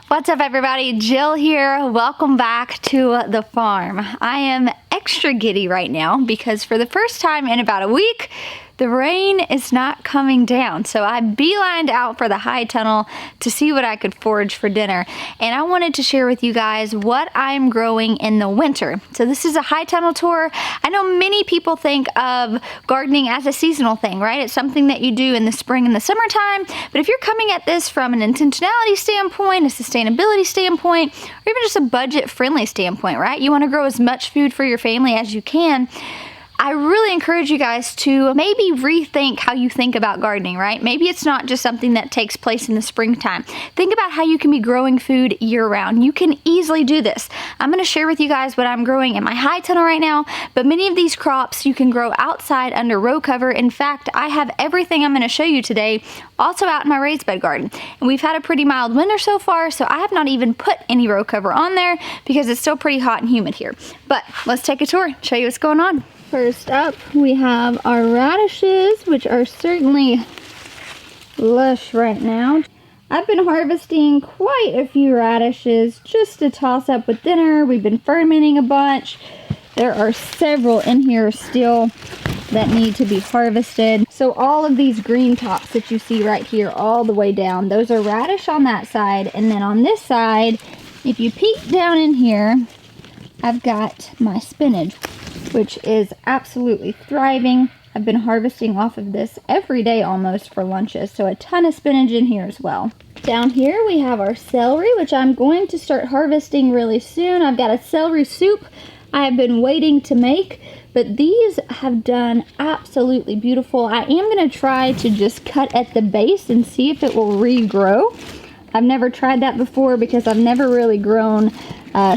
What's up, everybody? Jill here. Welcome back to the farm. I am extra giddy right now because for the first time in about a week, the rain is not coming down. So I beelined out for the high tunnel to see what I could forage for dinner. And I wanted to share with you guys what I'm growing in the winter. So this is a high tunnel tour. I know many people think of gardening as a seasonal thing, right? It's something that you do in the spring and the summertime. But if you're coming at this from an intentionality standpoint, a sustainability standpoint, or even just a budget-friendly standpoint, right? You want to grow as much food for your family as you can. I really encourage you guys to maybe rethink how you think about gardening, right? Maybe it's not just something that takes place in the springtime. Think about how you can be growing food year-round. You can easily do this. I'm going to share with you guys what I'm growing in my high tunnel right now, but many of these crops you can grow outside under row cover. In fact, I have everything I'm going to show you today also out in my raised bed garden. And we've had a pretty mild winter so far, so I have not even put any row cover on there because it's still pretty hot and humid here. But let's take a tour, show you what's going on. First up, we have our radishes, which are certainly lush right now. I've been harvesting quite a few radishes just to toss up with dinner. We've been fermenting a bunch. There are several in here still that need to be harvested. So all of these green tops that you see right here all the way down, those are radish on that side. And then on this side, if you peek down in here, I've got my spinach, which is absolutely thriving. I've been harvesting off of this every day almost for lunches, so a ton of spinach in here as well. Down here we have our celery, which I'm going to start harvesting really soon. I've got a celery soup I have been waiting to make, but these have done absolutely beautiful. I am going to try to just cut at the base and see if it will regrow. I've never tried that before because I've never really grown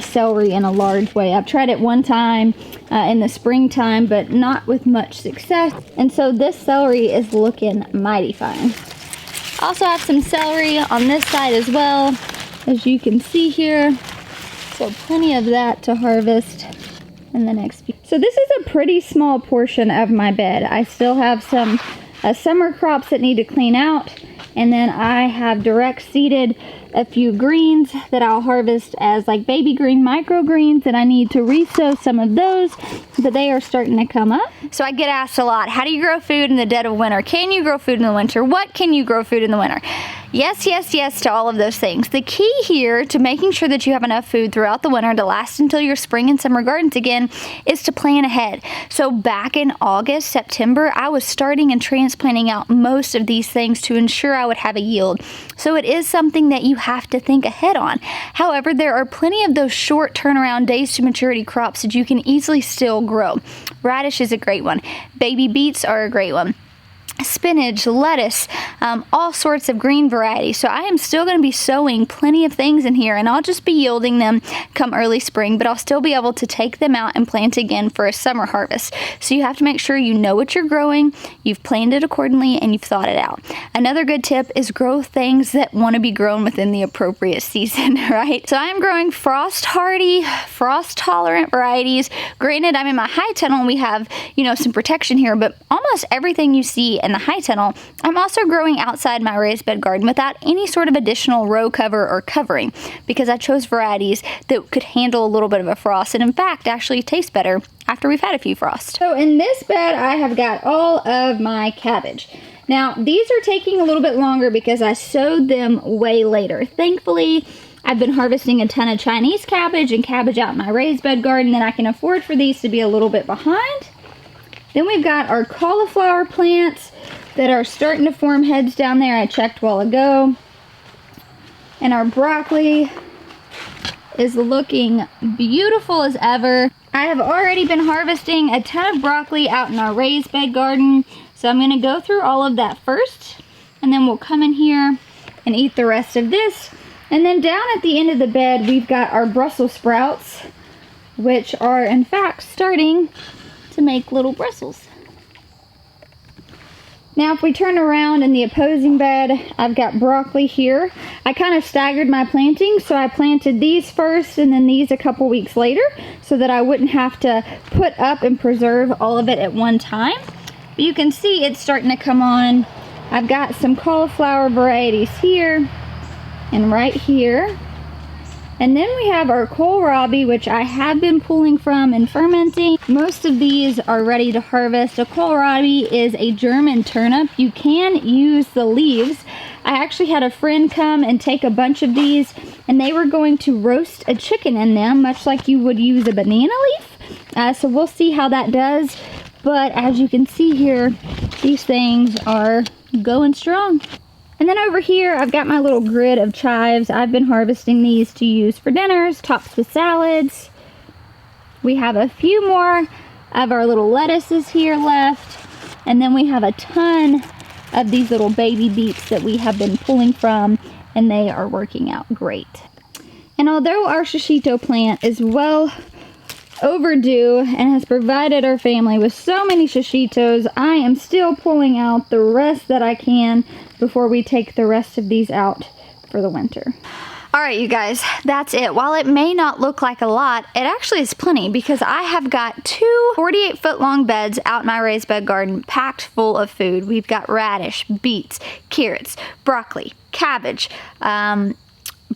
celery in a large way. I've tried it one time in the springtime, but not with much success. And so this celery is looking mighty fine. Also have some celery on this side as well, as you can see here. So plenty of that to harvest in the next few. So this is a pretty small portion of my bed. I still have some summer crops that need to clean out. And then I have direct seeded a few greens that I'll harvest as like baby green microgreens, and I need to resow some of those, but they are starting to come up. So I get asked a lot, how do you grow food in the dead of winter? Can you grow food in the winter? What can you grow food in the winter? Yes, yes, yes to all of those things. The key here to making sure that you have enough food throughout the winter to last until your spring and summer gardens again is to plan ahead. So back in August, September, I was starting and transplanting out most of these things to ensure I would have a yield. So it is something that you have to think ahead on. However, there are plenty of those short turnaround days to maturity crops that you can easily still grow. Radish is a great one. Baby beets are a great one. Spinach, lettuce, all sorts of green varieties. So I am still going to be sowing plenty of things in here, and I'll just be yielding them come early spring, but I'll still be able to take them out and plant again for a summer harvest. So you have to make sure you know what you're growing, you've planned it accordingly, and you've thought it out. Another good tip is grow things that want to be grown within the appropriate season, right? So I'm growing frost hardy, frost tolerant varieties. Granted, I'm in my high tunnel and we have, some protection here, but almost everything you see in the high tunnel, I'm also growing outside my raised bed garden without any sort of additional row cover or covering because I chose varieties that could handle a little bit of a frost and in fact actually taste better after we've had a few frosts. So in this bed I have got all of my cabbage. Now these are taking a little bit longer because I sowed them way later. Thankfully, I've been harvesting a ton of Chinese cabbage and cabbage out in my raised bed garden and I can afford for these to be a little bit behind. Then we've got our cauliflower plants that are starting to form heads down there. I checked a while ago. And our broccoli is looking beautiful as ever. I have already been harvesting a ton of broccoli out in our raised bed garden. So I'm going to go through all of that first. And then we'll come in here and eat the rest of this. And then down at the end of the bed, we've got our Brussels sprouts, which are in fact starting to make little Brussels. Now if we turn around in the opposing bed, I've got broccoli here. I kind of staggered my planting, so I planted these first and then these a couple weeks later so that I wouldn't have to put up and preserve all of it at one time. But you can see it's starting to come on. I've got some cauliflower varieties here and right here. And then we have our kohlrabi, which I have been pulling from and fermenting. Most of these are ready to harvest. A kohlrabi is a German turnip. You can use the leaves. I actually had a friend come and take a bunch of these, and they were going to roast a chicken in them, much like you would use a banana leaf. So we'll see how that does. But as you can see here, these things are going strong. And then over here, I've got my little grid of chives. I've been harvesting these to use for dinners, tops with salads. We have a few more of our little lettuces here left. And then we have a ton of these little baby beets that we have been pulling from, and they are working out great. And although our shishito plant is well overdue and has provided our family with so many shishitos, I am still pulling out the rest that I can before we take the rest of these out for the winter. All right, you guys, that's it. While it may not look like a lot, it actually is plenty because I have got 2 48-foot long beds out in my raised bed garden packed full of food. We've got radish, beets, carrots, broccoli, cabbage,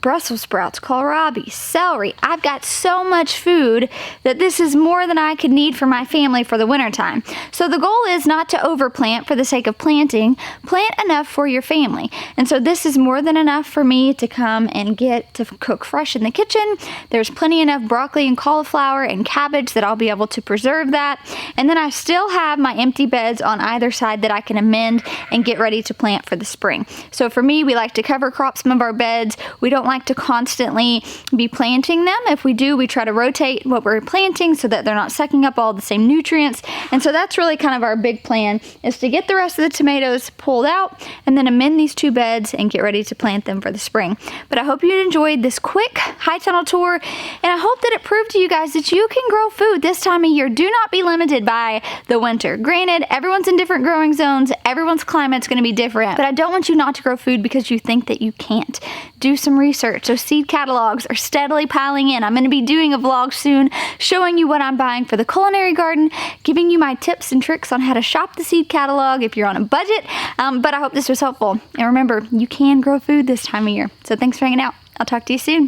Brussels sprouts, kohlrabi, celery. I've got so much food that this is more than I could need for my family for the wintertime. So the goal is not to overplant for the sake of planting. Plant enough for your family. And so this is more than enough for me to come and get to cook fresh in the kitchen. There's plenty enough broccoli and cauliflower and cabbage that I'll be able to preserve that. And then I still have my empty beds on either side that I can amend and get ready to plant for the spring. So for me, we like to cover crop some of our beds. We don't like to constantly be planting them. If we do, we try to rotate what we're planting so that they're not sucking up all the same nutrients. And so that's really kind of our big plan, is to get the rest of the tomatoes pulled out and then amend these 2 beds and get ready to plant them for the spring. But I hope you enjoyed this quick high tunnel tour, and I hope that it proved to you guys that you can grow food this time of year. Do not be limited by the winter. Granted, everyone's in different growing zones, everyone's climate's going to be different, but I don't want you not to grow food because you think that you can't. Do some research. So seed catalogs are steadily piling in. I'm going to be doing a vlog soon showing you what I'm buying for the culinary garden, giving you my tips and tricks on how to shop the seed catalog if you're on a budget. But I hope this was helpful. And remember, you can grow food this time of year. So thanks for hanging out. I'll talk to you soon.